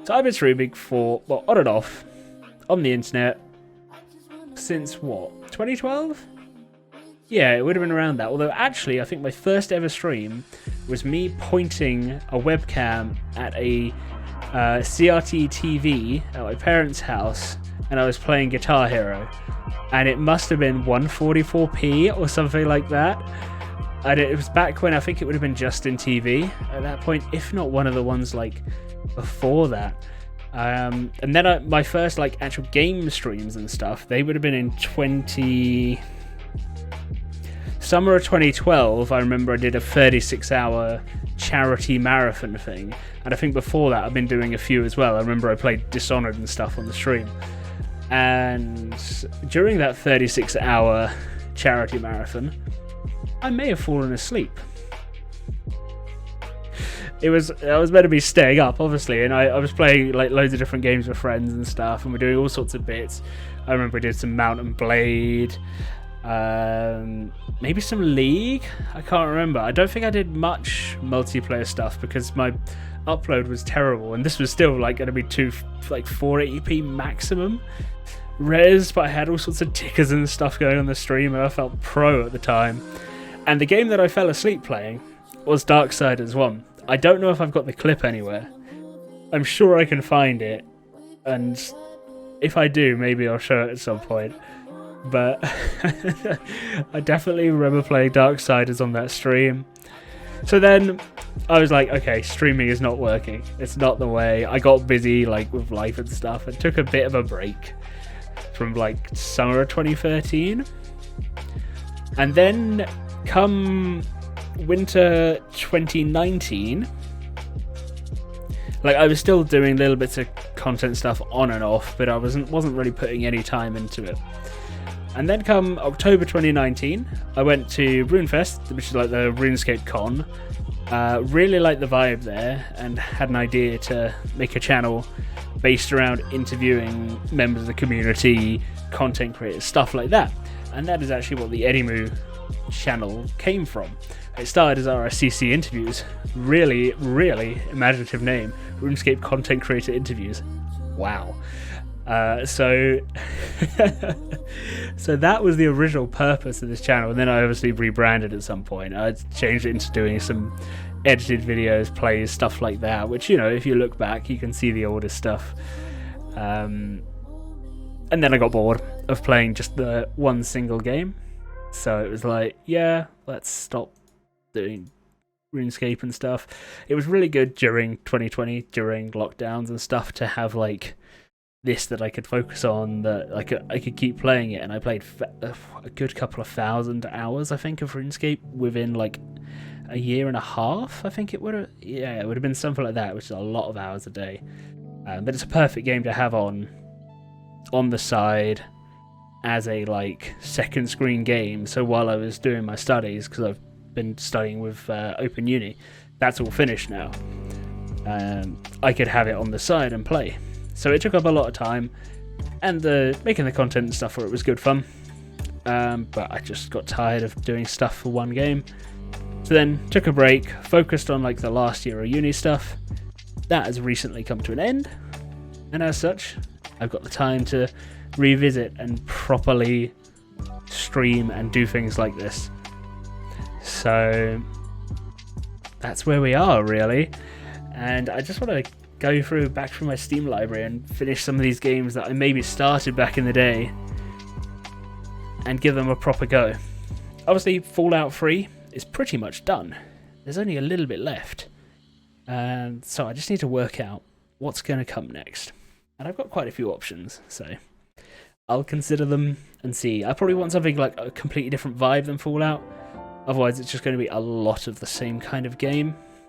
So I've been streaming for, well, on and off, on the internet, since what, 2012? Yeah, it would have been around that. Although actually, I think my first ever stream was me pointing a webcam at a CRT TV at my parents' house, and I was playing Guitar Hero. And it must have been 144p or something like that. And it was back when I think it would have been Justin TV at that point, if not one of the ones like before that. And then my first like actual game streams and stuff, they would have been in summer of 2012. I remember I did a 36-hour charity marathon thing, and I think before that I've been doing a few as well. I remember I played Dishonored and stuff on the stream, and during that 36-hour charity marathon, I may have fallen asleep. I was meant to be staying up, obviously, and I was playing like loads of different games with friends and stuff, and we're doing all sorts of bits. I remember I did some Mount and Blade, maybe some League. I can't remember. I don't think I did much multiplayer stuff because my upload was terrible, and this was still like going to be 480p maximum res, but I had all sorts of tickers and stuff going on the stream, and I felt pro at the time. And the game that I fell asleep playing was Darksiders 1. I don't know if I've got the clip anywhere. I'm sure I can find it, and if I do, maybe I'll show it at some point. But I definitely remember playing Darksiders on that stream. So then I was like, okay, streaming is not working. It's not the way. I got busy like with life and stuff and took a bit of a break from like summer of 2013. And then come winter 2019, like I was still doing little bits of content stuff on and off, but I wasn't really putting any time into it. And then come October 2019, I went to RuneFest, which is like the RuneScape con. Really liked the vibe there, and had an idea to make a channel based around interviewing members of the community, content creators, stuff like that. And that is actually what the EddieMoo channel came from. It started as RSCC interviews. Really, really imaginative name. RuneScape Content Creator Interviews. Wow. So that was the original purpose of this channel, and then I obviously rebranded at some point. I changed it into doing some edited videos, plays, stuff like that, which, you know, if you look back, you can see the older stuff. And then I got bored of playing just the one single game, so it was like, yeah, let's stop doing RuneScape and stuff. It was really good during 2020, during lockdowns and stuff, to have like this that I could focus on, that I could keep playing it. And I played a good couple of 1,000 hours, I think, of RuneScape within like a year and a half. I think it would have been something like that, which is a lot of hours a day. But it's a perfect game to have on the side as a like second screen game. So while I was doing my studies, because I've been studying with Open Uni, that's all finished now, I could have it on the side and play. So it took up a lot of time, and making the content and stuff for it was good fun, but I just got tired of doing stuff for one game. So then took a break, focused on like the last year of uni stuff. That has recently come to an end, and as such I've got the time to revisit and properly stream and do things like this. So that's where we are, really. And I just want to go back through my Steam library and finish some of these games that I maybe started back in the day and give them a proper go. Obviously, Fallout 3 is pretty much done. There's only a little bit left. And so I just need to work out what's going to come next. And I've got quite a few options, so I'll consider them and see. I probably want something like a completely different vibe than Fallout. Otherwise, it's just going to be a lot of the same kind of game.